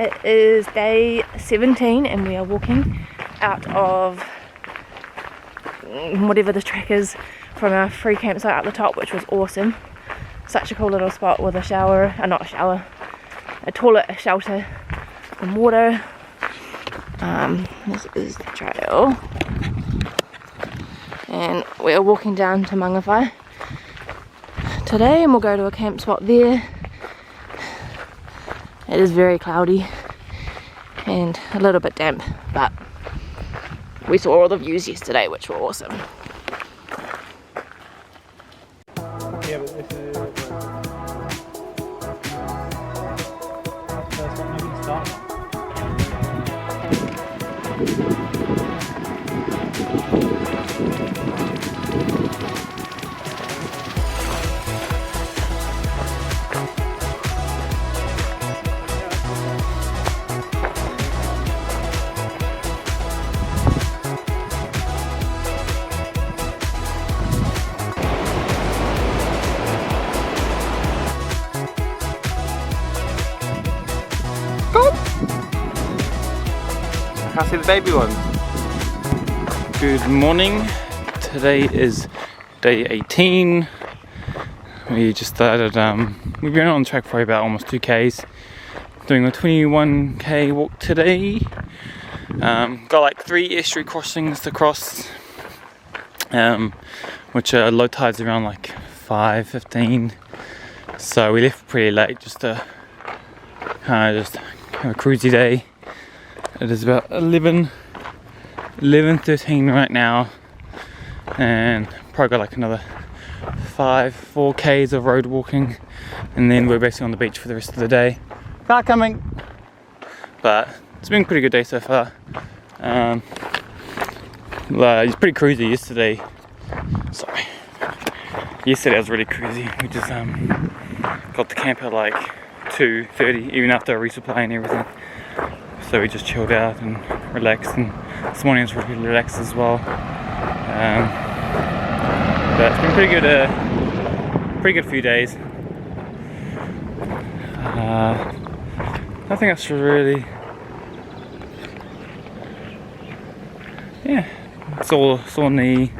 It is day 17 and we are walking out of whatever the track is from our free campsite at the top, which was awesome. Such a cool little spot with a shower, not a shower, a toilet, a shelter, and water. This is the trail. And we are walking down to Mangawhai today, and we'll go to a camp spot there. It is very cloudy and a little bit damp, but we saw all the views yesterday, which were awesome. Yeah, but this is first one you can start. I see the baby ones. Good morning. Today is day 18. We just started, we've been on track for about almost 2Ks. Doing a 21K walk today. Got like 3 estuary crossings to cross, which are low tides around like 5:15. So we left pretty late just to kind of just have a cruisy day. It is about 11:13 right now, and probably got like another 4Ks of road walking, and then we're basically on the beach for the rest of the day. Car coming! But it's been a pretty good day so far. It's pretty cruisy yesterday. Sorry. Yesterday was really cruisy. We just got to camp at like 2:30, even after a resupply and everything. So we just chilled out and relaxed, and this morning was really relaxed as well. But it's been pretty good few days. Nothing else really. Yeah, sore knee,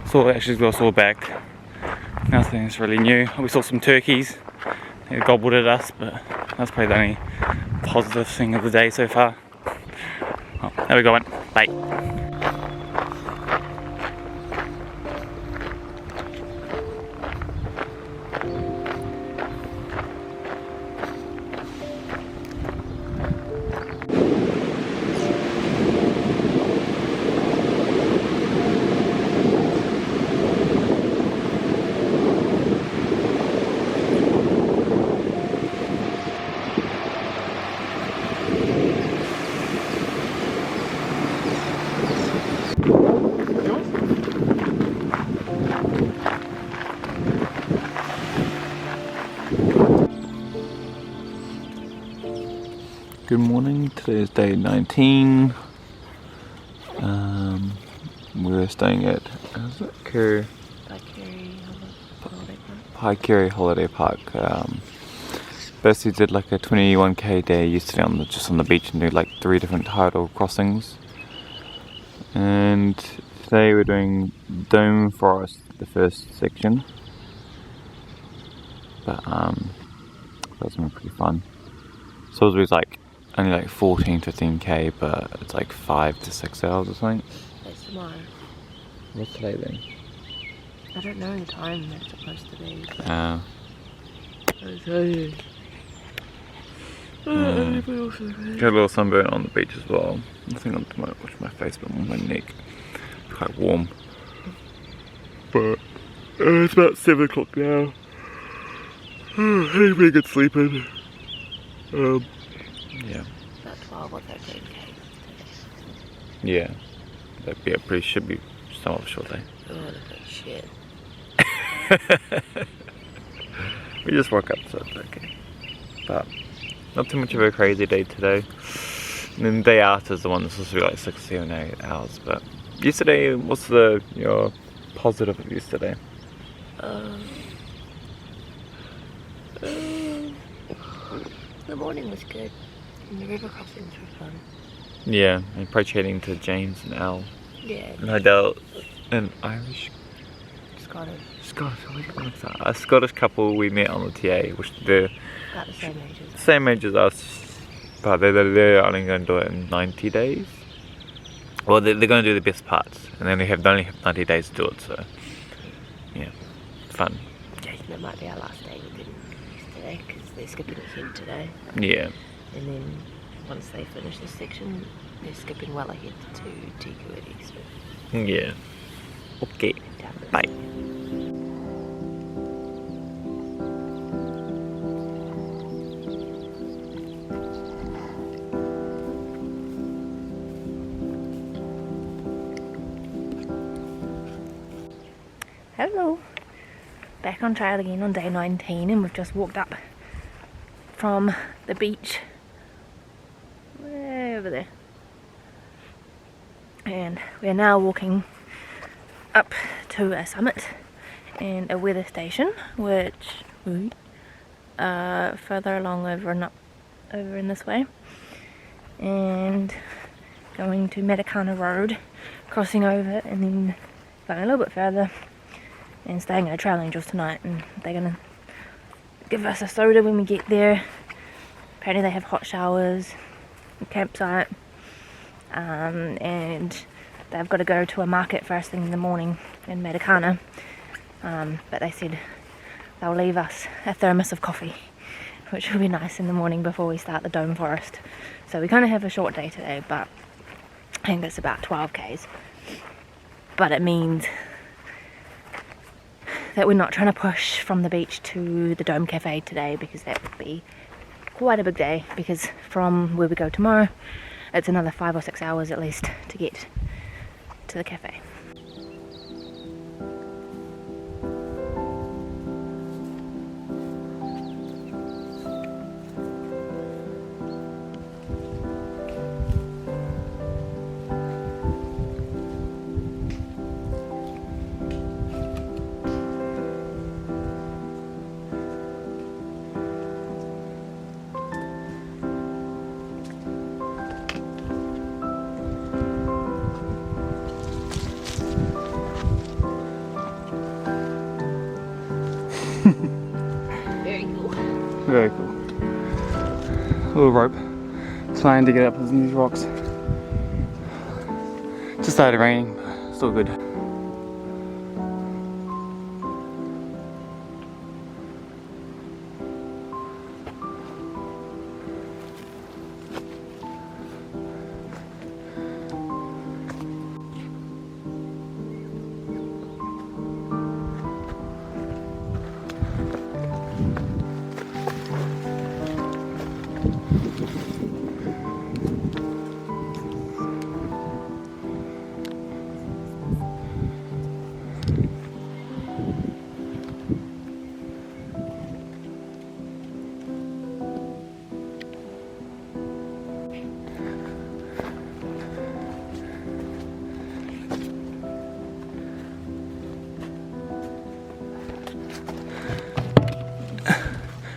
sore back. Nothing's really new. We saw some turkeys. They gobbled at us, but that's probably the only positive thing of the day so far. Oh, there we go. Bye. Good morning, today is day 19. We're staying at Kayaking Holiday Park. Basically did like a 21K day yesterday just on the beach and did like 3 different tidal crossings. And today we're doing Dome Forest, the first section. But that's been pretty fun. So it was like only like 14-15K, but it's like 5 to 6 hours or something. That's tomorrow. What's today then? I don't know the time that's supposed to be. I'll tell you. Got a little sunburn on the beach as well. I think I'm too much my face, but on my neck. It's quite warm. But it's about 7 o'clock now. Had a pretty good sleeping. Yeah. About 12 or 13K. Yeah. But yeah, pretty should be somewhat short day. Oh, look at shit. We just woke up, so it's okay. But not too much of a crazy day today. And then the day after is the one that's supposed to be like 6, 7, 8 hours. But yesterday, what's your positive of yesterday? The morning was good. And the river crossings were fun. Yeah, and probably chatting to James and Al. Yeah. And I doubt an Irish, Scottish. a Scottish couple we met on the TA, which they're About the same ages. same age as us, but they're only going to do it in 90 days. Well, they're going to do the best parts, and then they only have 90 days to do it, so yeah, fun. Jason, it might be our last day with them today because they're skipping ahead today. Yeah. And then once they finish this section, they're skipping well ahead to TQED. So Yeah. Okay. Bye. hello, back on trail again on day 19, and we've just walked up from the beach way over there, and we're now walking up to a summit and a weather station, which further along over in this way, and going to Medicana Road, crossing over, and then going a little bit further and staying at Trail Angels tonight, and they're gonna give us a soda when we get there. Apparently they have hot showers, a campsite, and they've got to go to a market first thing in the morning in Medicana, but they said they'll leave us a thermos of coffee, which will be nice in the morning before we start the Dome Forest. So we kind of have a short day today, but I think it's about 12 k's, but it means that we're not trying to push from the beach to the Dome Cafe today, because that would be quite a big day, because from where we go tomorrow it's another 5 or 6 hours at least to get to the cafe. Very cool. Very cool. Little rope. Trying to get up these rocks. Just started raining, but still good.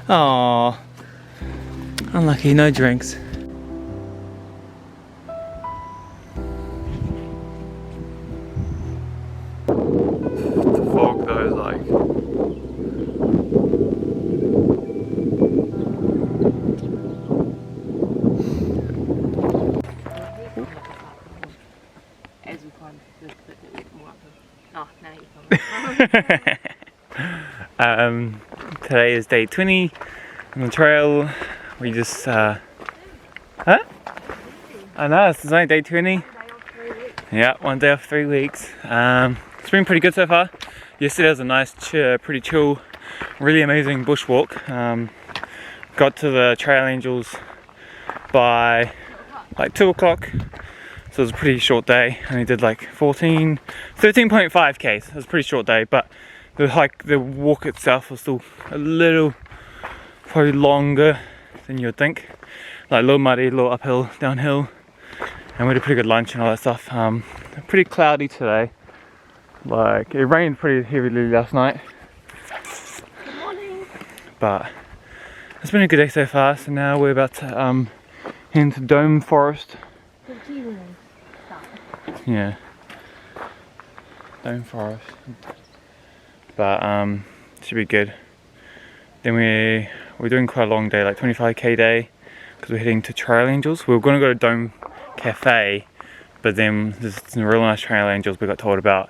Aww. Unlucky, no drinks. The fog though is like... As we climb the bit that we more up. Oh, now you come. Today is day 20 on the trail. We just huh? I know, it's only day 20. Yeah, 1 day off 3 weeks. It's been pretty good so far. Yesterday was a nice, pretty chill, really amazing bushwalk. Got to the Trail Angels by like 2 o'clock. So it was a pretty short day. Only did like 13.5 k's. It was a pretty short day, but the walk itself was still a little, probably longer than you would think. Like a little muddy, a little uphill, downhill, and we had a pretty good lunch and all that stuff. Pretty cloudy today. Like it rained pretty heavily last night. Good morning. But it's been a good day so far. So now we're about to into Dome Forest. Yeah, Dome Forest. But should be good. Then we're doing quite a long day, like 25k day, because we're heading to Trail Angels. We were going to go to Dome Cafe, but then there's some real nice Trail Angels we got told about.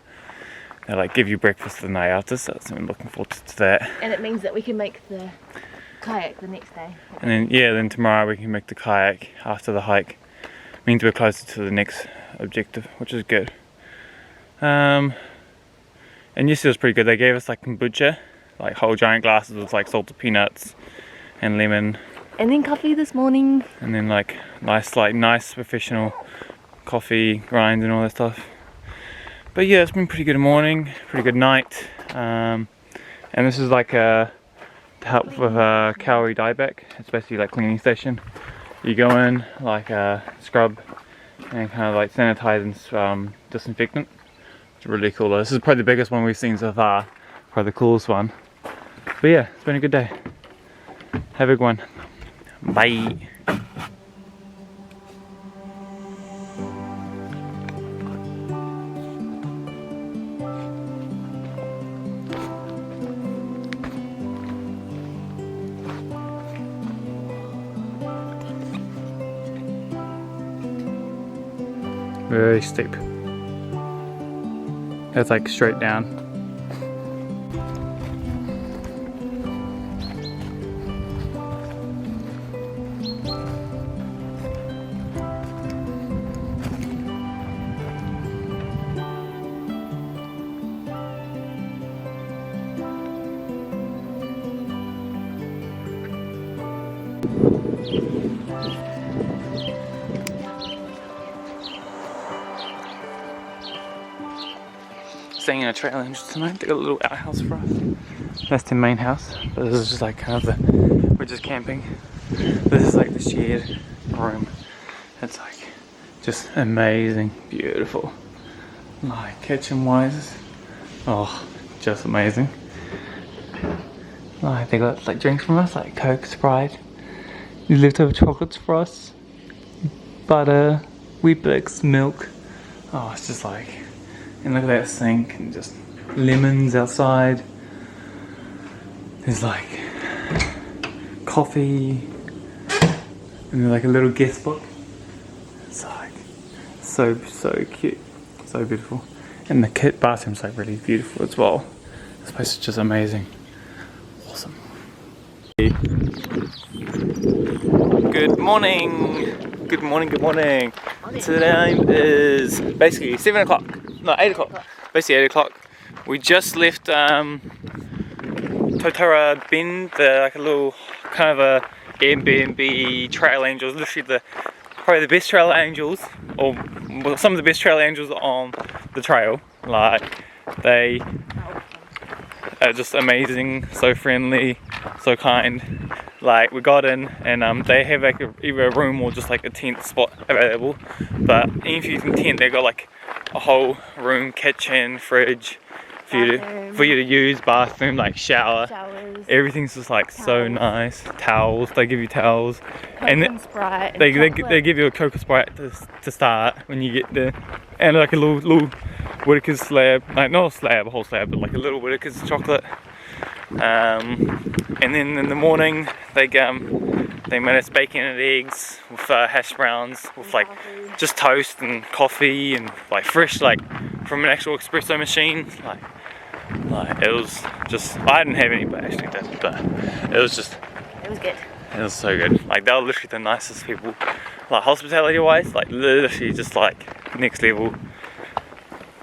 They like give you breakfast the night after, so I'm looking forward to that. And it means that we can make the kayak the next day. And then then tomorrow we can make the kayak after the hike. Means we're closer to the next objective, which is good. And yesterday was pretty good. They gave us like kombucha, like whole giant glasses with like salted peanuts and lemon. And then coffee this morning. And then like nice professional coffee grind and all that stuff. But yeah, it's been pretty good morning, pretty good night. And this is like to help with calorie dieback. It's basically like cleaning station. You go in, like scrub and kind of like sanitize and disinfectant. It's really cool. This is probably the biggest one we've seen so far. Probably the coolest one. But yeah, it's been a good day. Have a good one. Bye. Very steep. It's like straight down. Staying in a Trail Angel tonight. They got a little outhouse for us. That's the main house, but this is just like kind of we're just camping. This is like the shared room. It's like just amazing, beautiful. Like kitchen wise, oh, just amazing. Like they got like drinks from us, like Coke, Sprite. These leftover chocolates for us, butter, Weet-Bix, milk. Oh, it's just like. And look at that sink and just lemons outside. There's like coffee and like a little guest book. It's like so cute, so beautiful. And the bathroom's like really beautiful as well. This place is just amazing. Awesome. Good morning. Good morning, good morning. Today is basically 7 o'clock. No, 8 o'clock. Basically 8 o'clock. We just left Totara Bend, like a little kind of a Airbnb Trail Angels. Literally probably the best Trail Angels, or well, some of the best Trail Angels on the trail. Like they are just amazing, so friendly, so kind. Like we got in and they have like either a room or just like a tent spot available. But even if you can tent, they got like a whole room, kitchen, fridge for you to use, bathroom, like showers. Everything's just like towels. So nice. Towels, they give you towels. Coke and Sprite. They give you a Coke and Sprite to start when you get there. And like a little Whittaker's slab, like not a slab, a whole slab, but like a little Whittaker's chocolate. And then in the morning they made us bacon and eggs with hash browns with like just toast and coffee and like fresh, like from an actual espresso machine. Like it was just, I didn't have any, but I actually did. But it was good. It was so good. Like they were literally the nicest people. Like hospitality wise, like literally just like next level.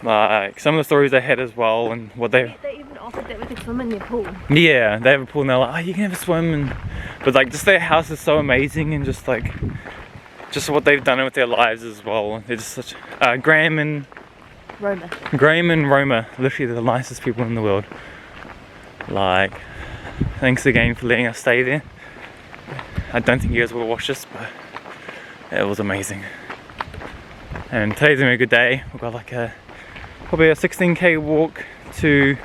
Like some of the stories they had as well, and what they even offered that we could swim in their pool. Yeah, they have a pool and they're like, oh, you can have a swim, but like just their house is so amazing, and just like what they've done with their lives as well. They're just such Graham and Roma, literally the nicest people in the world. Like, thanks again for letting us stay there. I don't think you guys will watch this, but it was amazing. And today's gonna be a good day. We've got like probably a 16k walk to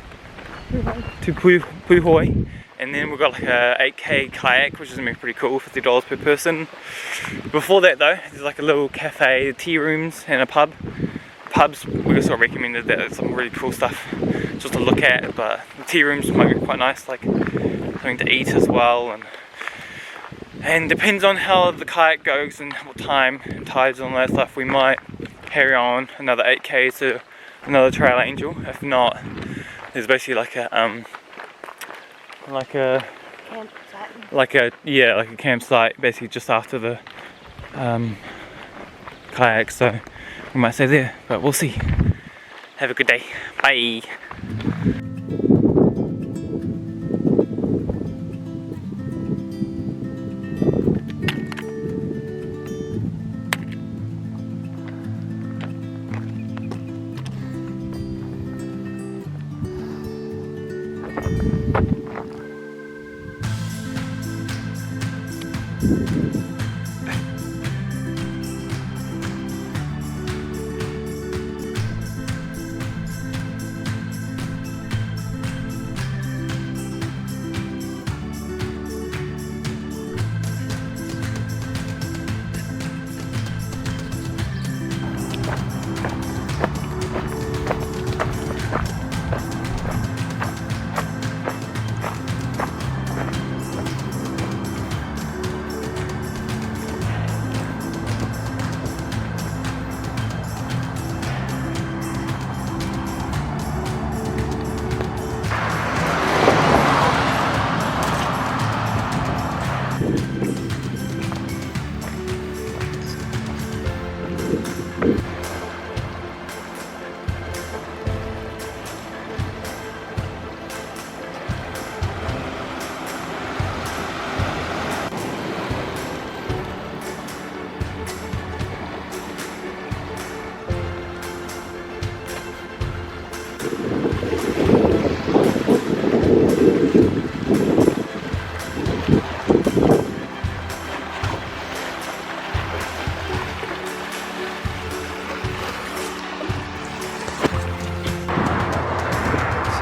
Puhoi, And then we've got like a 8k kayak, which is gonna be pretty cool, $50 per person. Before that though, there's like a little cafe, tea rooms and a pub. Pubs, we sort of recommended that, there's some really cool stuff just to look at, but the tea rooms might be quite nice, like something to eat as well. And depends on how the kayak goes and what time and tides and all that stuff, we might carry on another 8k to another Trail Angel. If not, there's basically like a campsite basically just after the kayak, so we might stay there, but we'll see. Have a good day. Bye.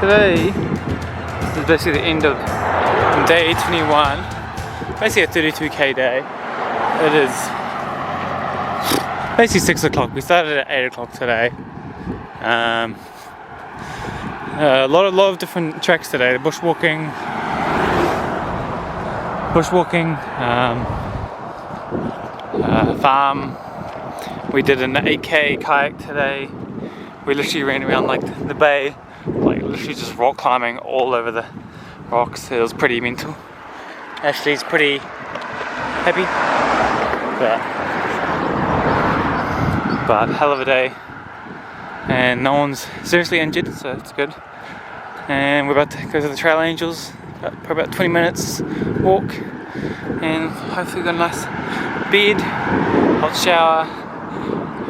Today is basically the end of day 21, basically a 32k day. It is basically 6 o'clock. We started at 8 o'clock today. A lot of different tracks today. Bushwalking, farm. We did an 8k kayak today. We literally ran around like the bay, like literally just rock climbing all over the rocks. It was pretty mental. Ashley's pretty happy, but hell of a day, and no one's seriously injured, so it's good. And we're about to go to the Trail Angels, for about 20 minutes walk, and hopefully got a nice bed, hot shower,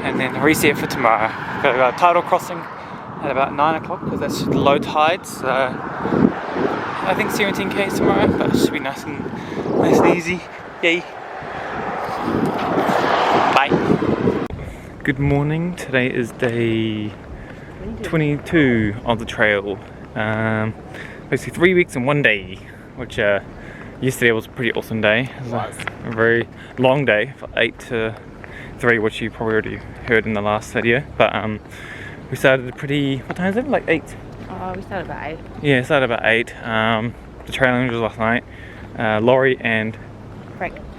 and then reset for tomorrow. Got a tidal crossing at about 9 o'clock because that's the low tide, so I think 17k tomorrow, but it should be nice and easy. Yay! Bye. Good morning. Today is day 22 of the trail. Basically 3 weeks and 1 day, which yesterday was a pretty awesome day. It was a very long day, from 8 to 3, which you probably already heard in the last video. But we started what time is it? Like 8? We started about 8. Yeah, started about 8. The Trail Angels last night. Laurie and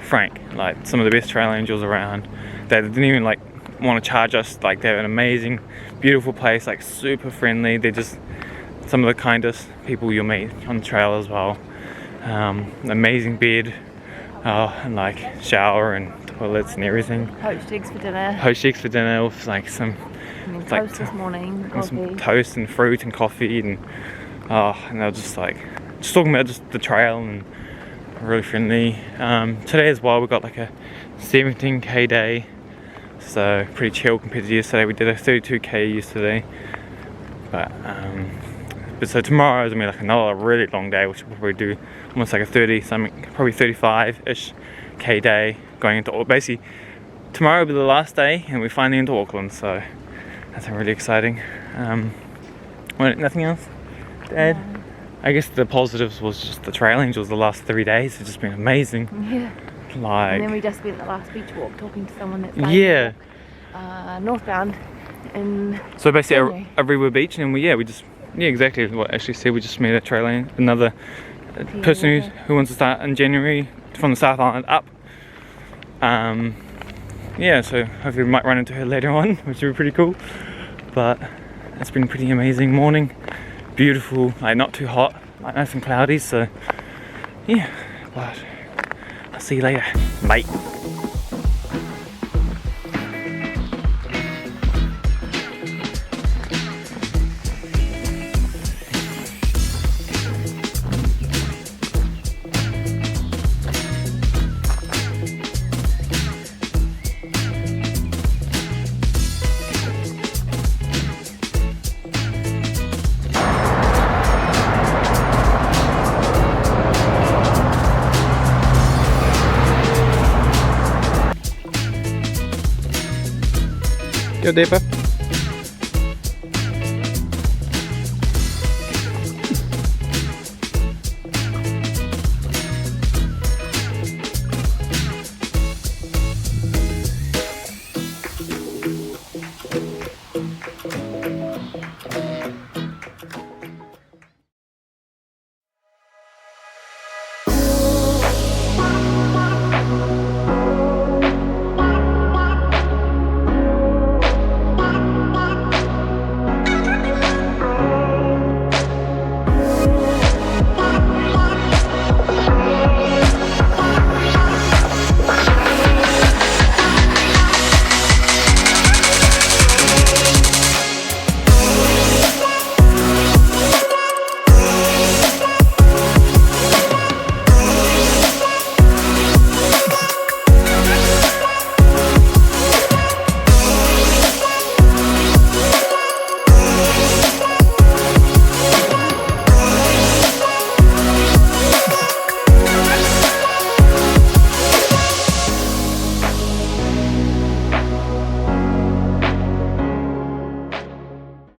Frank, like some of the best Trail Angels around. They didn't even like want to charge us. Like, they have an amazing, beautiful place, like super friendly. They're just some of the kindest people you'll meet on the trail as well. Amazing bed, and like shower and toilets and everything. Poached eggs for dinner. Poached eggs for dinner with like some toast this morning. and some toast and fruit and coffee, and and they were just talking about just the trail and really friendly. Today as well we got like a 17k day, so pretty chill compared to yesterday. We did a 32k yesterday, but so tomorrow is gonna be like another really long day, which we'll probably do almost like a 30 something, probably 35-ish k day going into basically tomorrow will be the last day and we're finally into Auckland, so that's really exciting. Nothing else to add? I guess the positives was just the trail angels the last 3 days have just been amazing. Yeah. Like, And then we just spent the last beach walk talking to someone that's going yeah. northbound in So basically January. Orewa beach, and we just exactly what Ashley said. We just met a trail angel, another person who wants to start in January from the South Island up. Yeah, so hopefully we might run into her later on, which would be pretty cool. But it's been a pretty amazing morning, beautiful, like not too hot, like nice and cloudy. So yeah, but I'll see you later, mate. Go, Deepa.